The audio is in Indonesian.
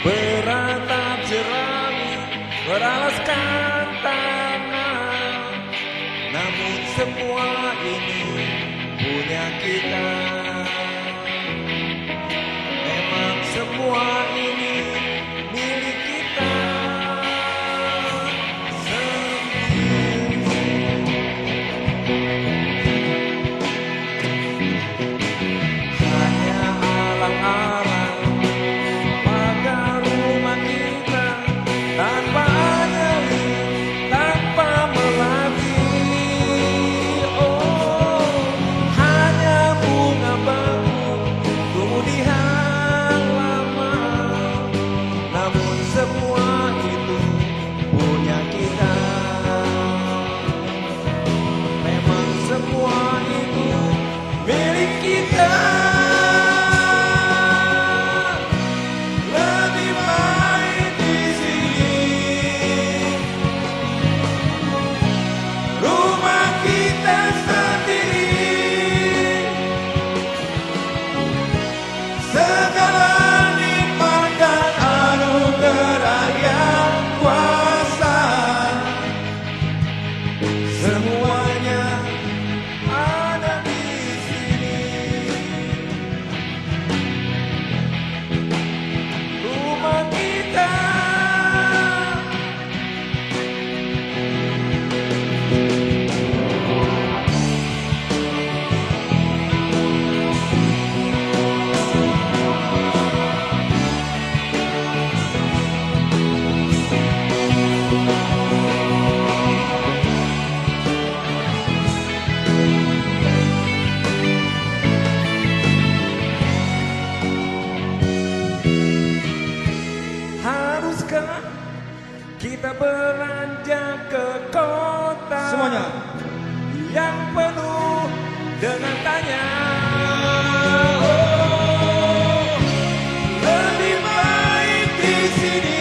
beratap jerami, beralaskan tanah. Namun semua ini punya kita. Memang semua ini milik kita sendiri. Hanya alang-alang pada rumah kita, tanpa nyali, tanpa melatih. Oh, hanya bunga bambu tumbuh di halaman. Namun semua itu punya kita. Memang semua itu milik kita. Lebih baik di sini, rumah kita sendiri. Segala nikmat dan anugerah yang kuasa, semuanya ada di sini. Rumah kita. Haruskah kita beranjak ke kota Semuanya. yang penuh dengan tanya? Oh, lebih baik di sini.